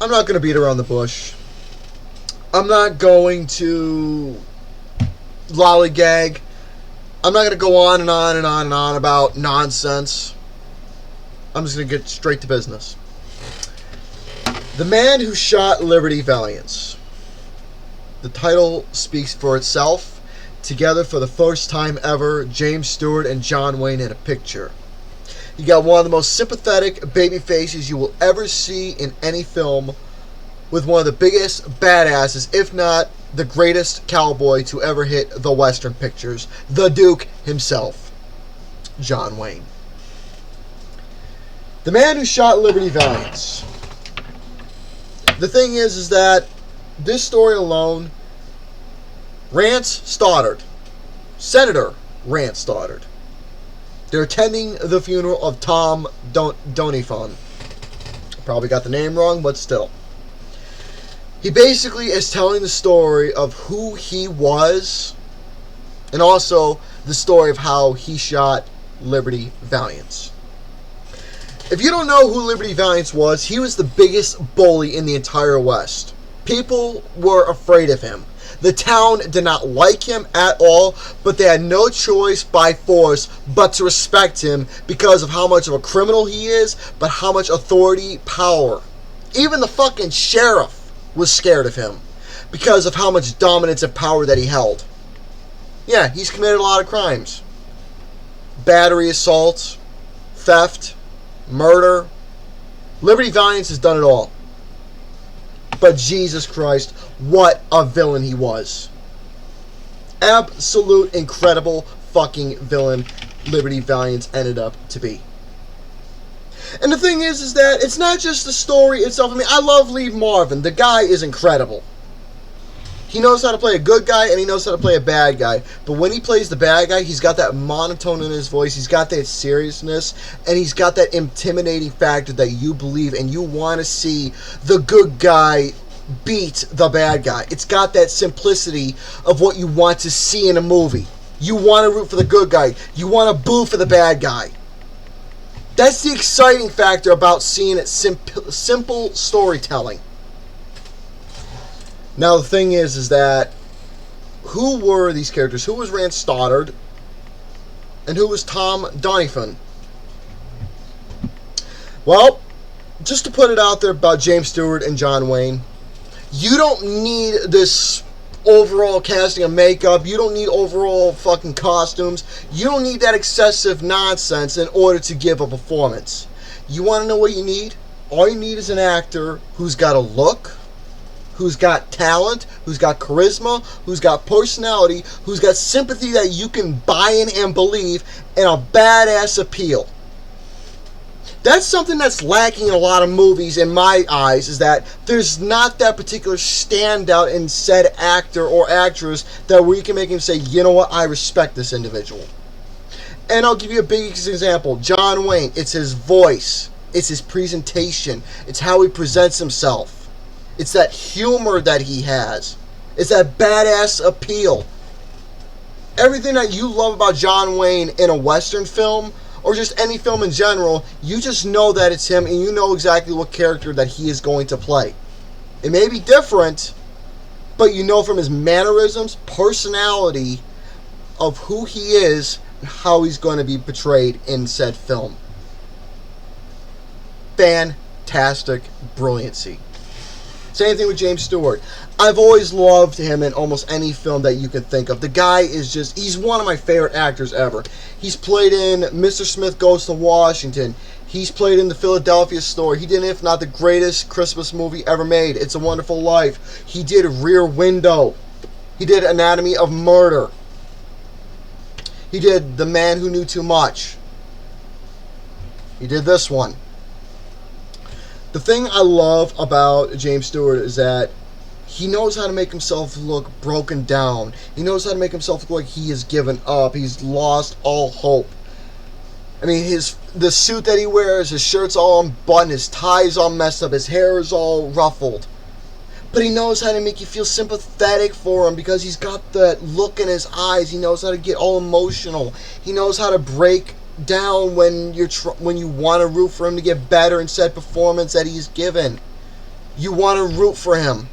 I'm not going to beat around the bush. I'm not going to lollygag. I'm not going to go on and on and on and on about nonsense. I'm just going to get straight to business. The Man Who Shot Liberty Valance. The title speaks for itself. Together for the first time ever, James Stewart and John Wayne in a picture. You got one of the most sympathetic baby faces you will ever see in any film, with one of the biggest badasses, if not the greatest cowboy to ever hit the Western pictures, the Duke himself, John Wayne. The Man Who Shot Liberty Valance. The thing is that this story alone, Rance Stoddard, Senator Rance Stoddard, they're attending the funeral of Tom Doniphan. Probably got the name wrong, but still. He basically is telling the story of who he was, and also the story of how he shot Liberty Valance. If you don't know who Liberty Valance was, he was the biggest bully in the entire West. People were afraid of him. The town did not like him at all, but they had no choice by force but to respect him because of how much of a criminal he is, but how much authority, power. Even the fucking sheriff was scared of him because of how much dominance and power that he held. Yeah, he's committed a lot of crimes. Battery, assault, theft, murder. Liberty Valance has done it all. But Jesus Christ, what a villain he was. Absolute incredible fucking villain Liberty Valance ended up to be. And the thing is that it's not just the story itself. I mean, I love Lee Marvin. The guy is incredible. He knows how to play a good guy and he knows how to play a bad guy. But when he plays the bad guy, he's got that monotone in his voice. He's got that seriousness. And he's got that intimidating factor that you believe and you want to see the good guy beat the bad guy. It's got that simplicity of what you want to see in a movie. You want to root for the good guy. You want to boo for the bad guy. That's the exciting factor about seeing it simple storytelling. Now the thing is that who were these characters? Who was Rance Stoddard? And who was Tom Doniphan? Well, just to put it out there about James Stewart and John Wayne, you don't need this overall casting of makeup. You don't need overall fucking costumes. You don't need that excessive nonsense in order to give a performance. You want to know what you need? All you need is an actor who's got a look, who's got talent, who's got charisma, who's got personality, who's got sympathy that you can buy in and believe, and a badass appeal. That's something that's lacking in a lot of movies, in my eyes, is that there's not that particular standout in said actor or actress that where you can make him say, you know what, I respect this individual. And I'll give you a big example. John Wayne, it's his voice, it's his presentation, it's how he presents himself. It's that humor that he has. It's that badass appeal. Everything that you love about John Wayne in a Western film, or just any film in general, you just know that it's him and you know exactly what character that he is going to play. It may be different, but you know from his mannerisms, personality, of who he is and how he's going to be portrayed in said film. Fantastic brilliancy. Same thing with James Stewart. I've always loved him in almost any film that you can think of. The guy is just, he's one of my favorite actors ever. He's played in Mr. Smith Goes to Washington. He's played in The Philadelphia Story. He did, if not the greatest Christmas movie ever made, It's a Wonderful Life. He did Rear Window. He did Anatomy of Murder. He did The Man Who Knew Too Much. He did this one. The thing I love about James Stewart is that he knows how to make himself look broken down. He knows how to make himself look like he has given up. He's lost all hope. I mean, the suit that he wears, his shirt's all unbuttoned, his tie's all messed up, his hair is all ruffled. But he knows how to make you feel sympathetic for him because he's got that look in his eyes. He knows how to get all emotional. He knows how to break down when you want to root for him to get better in said performance that he's given. You want to root for him.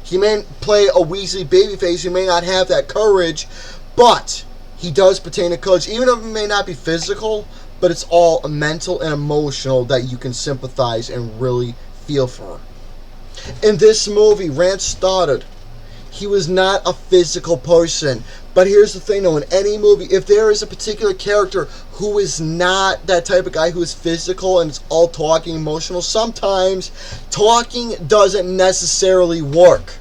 He may play a Weasley babyface, he may not have that courage, but he does pertain to courage, even if it may not be physical, but it's all mental and emotional that you can sympathize and really feel for. In this movie, Rance Stoddard, he was not a physical person. But here's the thing though, in any movie, if there is a particular character who is not that type of guy who is physical and it's all talking, emotional, sometimes talking doesn't necessarily work.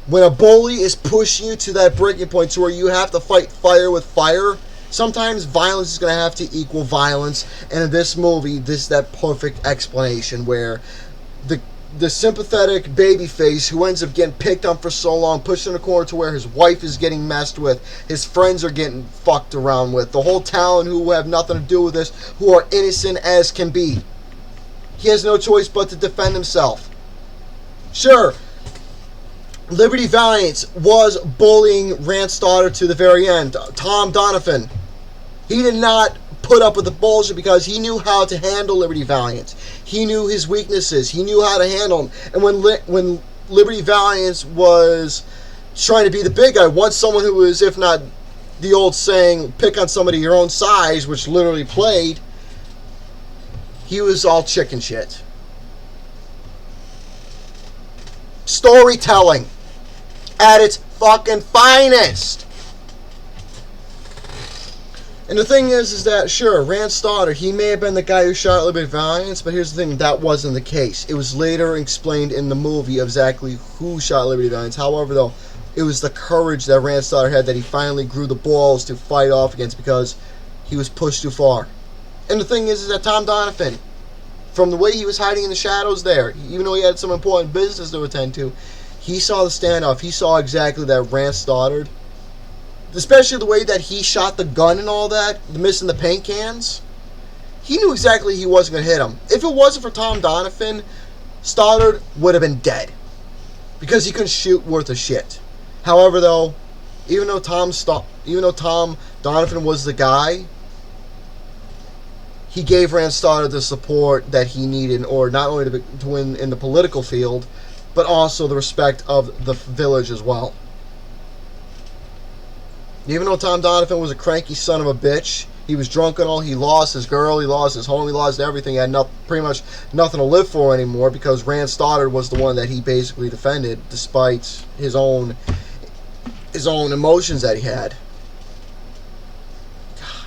When a bully is pushing you to that breaking point to where you have to fight fire with fire, sometimes violence is going to have to equal violence. And in this movie, this is that perfect explanation where the sympathetic babyface who ends up getting picked on for so long, pushed in a corner to where his wife is getting messed with, his friends are getting fucked around with, the whole town who have nothing to do with this, who are innocent as can be. He has no choice but to defend himself. Sure, Liberty Valance was bullying Rance Stoddard to the very end. Tom Donovan, he did not put up with the bullshit because he knew how to handle Liberty Valance. He knew his weaknesses. He knew how to handle them. And when Liberty Valance was trying to be the big guy, once someone who was, if not the old saying, pick on somebody your own size, which literally played, he was all chicken shit. Storytelling at its fucking finest. And the thing is that, sure, Rance Stoddard, he may have been the guy who shot Liberty Valance, but here's the thing, that wasn't the case. It was later explained in the movie exactly who shot Liberty Valance. However, though, it was the courage that Rance Stoddard had that he finally grew the balls to fight off against because he was pushed too far. And the thing is that Tom Donovan, from the way he was hiding in the shadows there, even though he had some important business to attend to, he saw the standoff. He saw exactly that Rance Stoddard, especially the way that he shot the gun and all that, missing the paint cans, he knew exactly he wasn't going to hit him. If it wasn't for Tom Donovan, Stoddard would have been dead because he couldn't shoot worth a shit. However, though, even though Tom Donovan was the guy, he gave Rance Stoddard the support that he needed in order not only to win in the political field, but also the respect of the village as well. Even though Tom Donovan was a cranky son of a bitch, he was drunk and all, he lost his girl, he lost his home, he lost everything, he had pretty much nothing to live for anymore because Rance Stoddard was the one that he basically defended despite his own emotions that he had.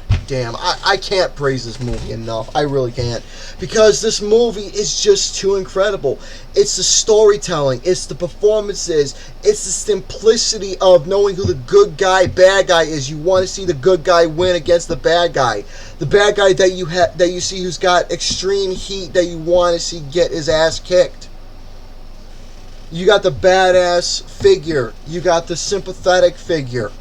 God damn, I can't praise this movie enough. I really can't. Because this movie is just too incredible. It's the storytelling, it's the performances, it's the simplicity of knowing who the good guy, bad guy is. You want to see the good guy win against the bad guy. The bad guy that you see who's got extreme heat that you want to see get his ass kicked. You got the badass figure. You got the sympathetic figure.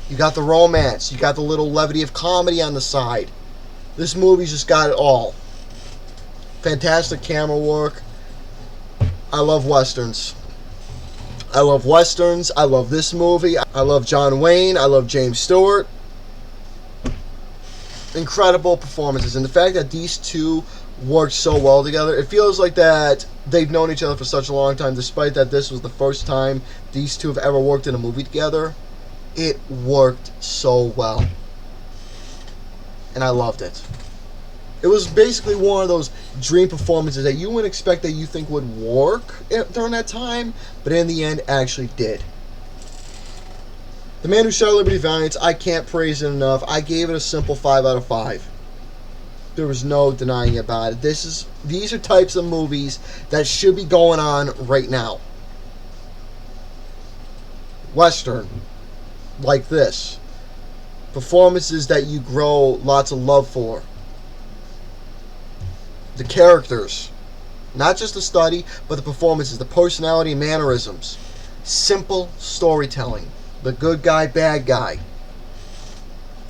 You got the romance. You got the little levity of comedy on the side. This movie's just got it all. Fantastic camera work. I love westerns. I love westerns. I love this movie. I love John Wayne. I love James Stewart. Incredible performances. And the fact that these two worked so well together, it feels like that they've known each other for such a long time, despite that this was the first time these two have ever worked in a movie together. It worked so well. And I loved it. It was basically one of those dream performances that you wouldn't expect that you think would work during that time, but in the end actually did. The Man Who Shot Liberty Valance, I can't praise it enough. I gave it a simple 5 out of 5. There was no denying about it. These are types of movies that should be going on right now. Western, like this. Performances that you grow lots of love for. The characters. Not just the study, but the performances, the personality and mannerisms. Simple storytelling. The good guy, bad guy.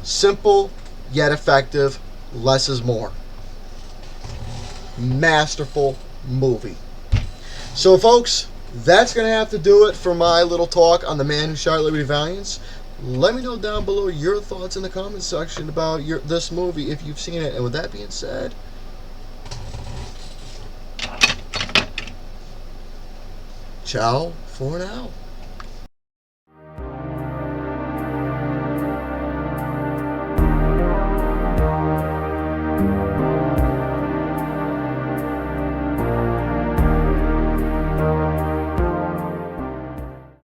Simple, yet effective. Less is more. Masterful movie. So, folks, that's going to have to do it for my little talk on The Man Who Shot Liberty Valance. Let me know down below your thoughts in the comments section about this movie if you've seen it. And with that being said, Ciao for now.